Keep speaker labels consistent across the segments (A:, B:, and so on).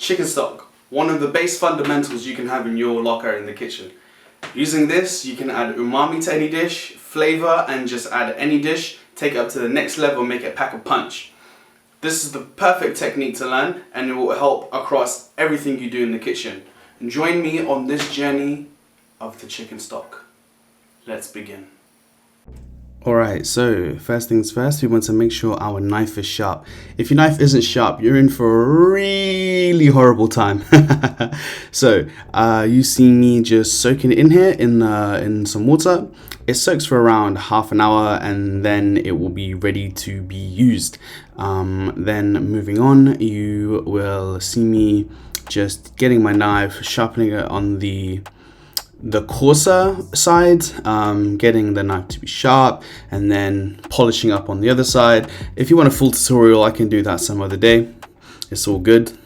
A: Chicken stock, one of the base fundamentals you can have in your locker in the kitchen. Using this, you can add umami to any dish, flavor, and just add any dish, take it up to the next level, make it pack a punch. This is the perfect technique to learn, and it will help across everything you do in the kitchen. And join me on this journey of the chicken stock. Let's begin. Alright, so first things first, we want to make sure our knife is sharp. If your knife isn't sharp, you're in for a really horrible time. So, you see me just soaking it in here in some water. It soaks for around half an hour and then it will be ready to be used. Then moving on, you will see me just getting my knife, sharpening it on the coarser side, getting the knife to be sharp, and then polishing up on the other side. If you want a full tutorial, I can do that some other day. It's all good.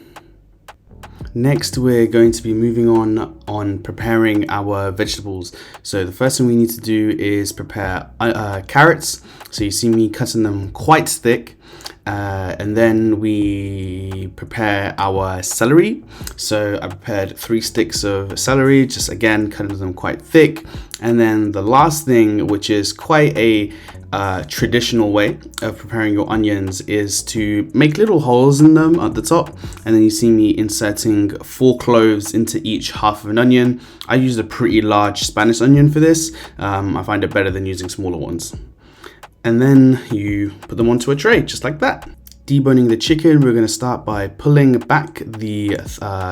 A: Next, we're going to be moving on preparing our vegetables. So the first thing we need to do is prepare carrots. So you see me cutting them quite thick. And then we prepare our celery. So I prepared 3 sticks of celery, just again cutting them quite thick. And then the last thing, which is quite a traditional way of preparing your onions, is to make little holes in them at the top. And then you see me inserting 4 cloves into each half of an onion. I used a pretty large Spanish onion for this. I find it better than using smaller ones. And then you put them onto a tray, just like that. Deboning the chicken, we're going to start by pulling back the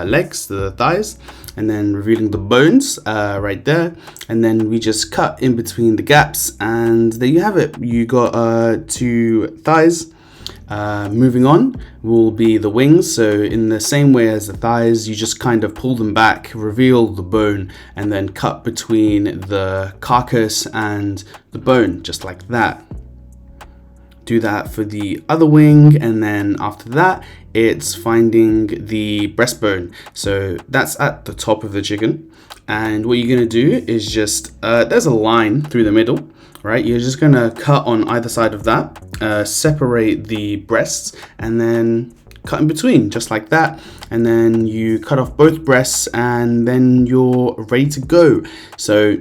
A: legs, the thighs, and then revealing the bones right there. And then we just cut in between the gaps, and there you have it. You got 2 thighs. Moving on will be the wings. So in the same way as the thighs, you just kind of pull them back, reveal the bone, and then cut between the carcass and the bone, just like that. Do that for the other wing, and then after that it's finding the breastbone. So that's at the top of the chicken, and what you're going to do is just there's a line through the middle, right? You're just going to cut on either side of that, separate the breasts, and then cut in between, just like that. And then you cut off both breasts, and then you're ready to go. So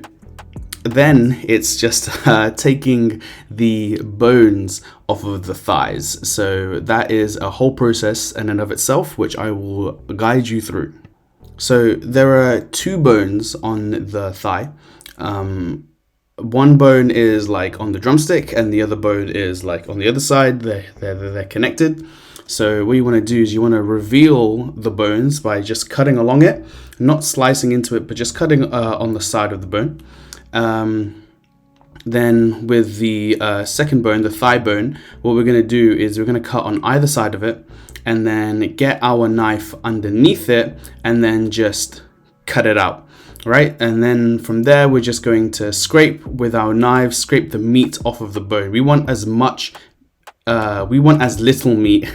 A: then it's just taking the bones off of the thighs. So that is a whole process in and of itself, which I will guide you through. So there are 2 bones on the thigh. One bone is like on the drumstick, and the other bone is like on the other side. They're connected. So what you want to do is you want to reveal the bones by just cutting along it, not slicing into it, but just cutting on the side of the bone. Then with the second bone, the thigh bone, what we're going to do is we're going to cut on either side of it, and then get our knife underneath it, and then just cut it out, right? And then from there, we're just going to scrape with our knives, scrape the meat off of the bone. We want as little meat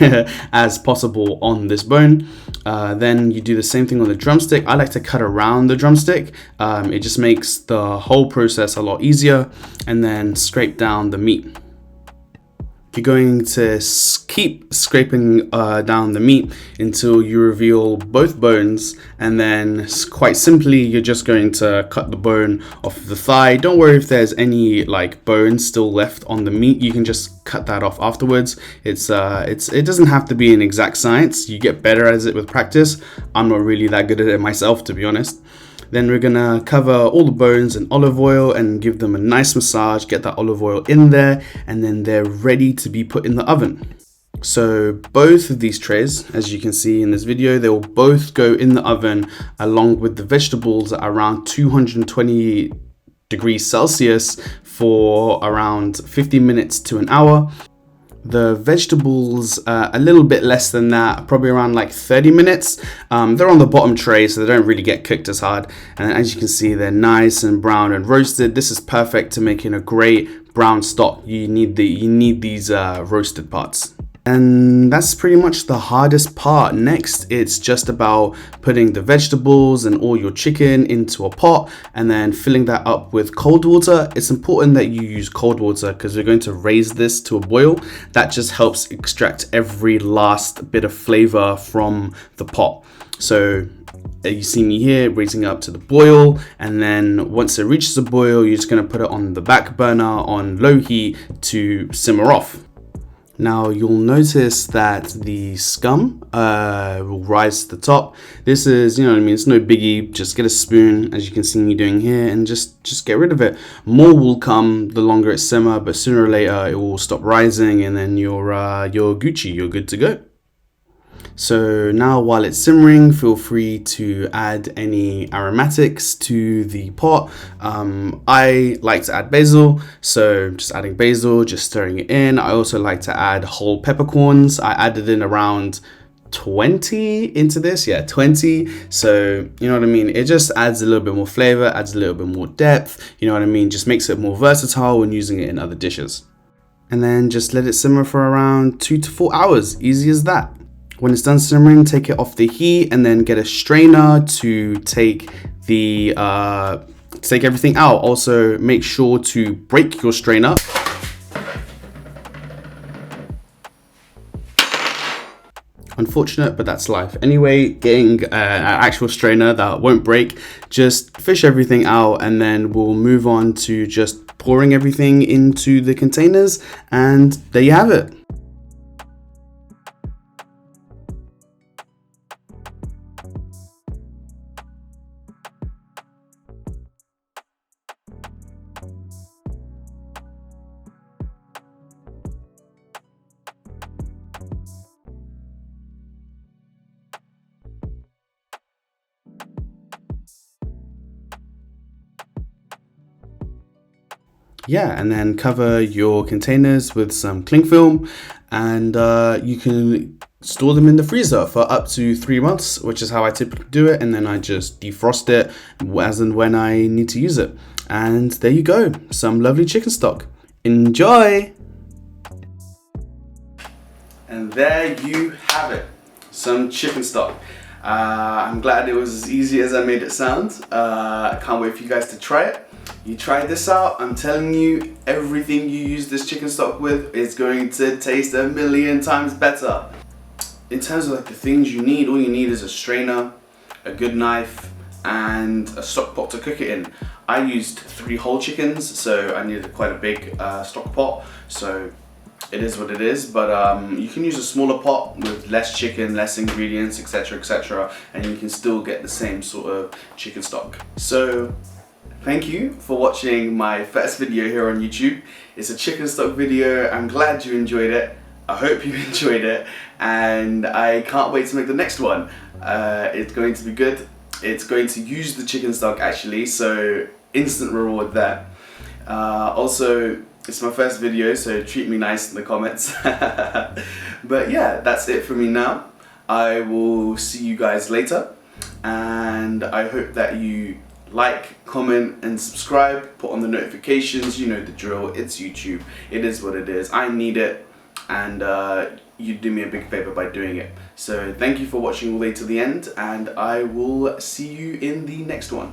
A: as possible on this bone. Then you do the same thing on the drumstick. I like to cut around the drumstick. It just makes the whole process a lot easier. And then scrape down the meat. You're going to keep scraping down the meat until you reveal both bones, and then quite simply you're just going to cut the bone off of the thigh. Don't worry if there's any like bone still left on the meat, you can just cut that off afterwards. It doesn't have to be an exact science. You get better at it with practice. I'm not really that good at it myself, to be honest. Then we're gonna cover all the bones in olive oil and give them a nice massage, get that olive oil in there, and then they're ready to be put in the oven. So both of these trays, as you can see in this video, they will both go in the oven along with the vegetables at around 220 degrees Celsius for around 50 minutes to an hour. The vegetables a little bit less than that, probably around like 30 minutes. They're on the bottom tray, so they don't really get cooked as hard. And as you can see, they're nice and brown and roasted. This is perfect to making a great brown stock. You need these roasted parts. And that's pretty much the hardest part. Next, it's just about putting the vegetables and all your chicken into a pot and then filling that up with cold water. It's important that you use cold water because we're going to raise this to a boil. That just helps extract every last bit of flavor from the pot. So you see me here raising up to the boil, and then once it reaches a boil, you're just going to put it on the back burner on low heat to simmer off. Now you'll notice that the scum will rise to the top. This is, it's no biggie. Just get a spoon, as you can see me doing here, and just get rid of it. More will come the longer it simmer, but sooner or later it will stop rising, and then you're Gucci. You're good to go. So now while it's simmering, feel free to add any aromatics to the pot. I like to add basil, so just adding basil, just stirring it in. I also like to add whole peppercorns. I added in around 20 into this, 20. So you know what I mean, it just adds a little bit more flavor, adds a little bit more depth, you know what I mean, just makes it more versatile when using it in other dishes. And then just let it simmer for around 2 to 4 hours, easy as that. When it's done simmering, take it off the heat and then get a strainer to take everything out. Also, make sure to break your strainer. Unfortunate, but that's life. Anyway, getting an actual strainer that won't break, just fish everything out, and then we'll move on to just pouring everything into the containers, and there you have it. Yeah, and then cover your containers with some cling film, and you can store them in the freezer for up to 3 months, which is how I typically do it. And then I just defrost it as and when I need to use it. And there you go, some lovely chicken stock. Enjoy! And there you have it, some chicken stock. I'm glad it was as easy as I made it sound. I can't wait for you guys to try it. You try this out, I'm telling you, everything you use this chicken stock with is going to taste 1,000,000 times better. In terms of the things you need, all you need is a strainer, a good knife, and a stock pot to cook it in. I used 3 whole chickens, so I needed quite a big stock pot, so it is what it is. But you can use a smaller pot with less chicken, less ingredients, etc, etc, and you can still get the same sort of chicken stock. So thank you for watching my first video here on YouTube. It's a chicken stock video. I'm glad you enjoyed it. I hope you enjoyed it, and I can't wait to make the next one. It's going to be good. It's going to use the chicken stock actually, so instant reward there. Also, it's my first video, so treat me nice in the comments. But yeah, that's it for me now. I will see you guys later, and I hope that you like, comment and subscribe, put on the notifications. You know the drill, it's YouTube, it is what it is. I need it, and you do me a big favor by doing it. So thank you for watching all the way to the end, and I will see you in the next one.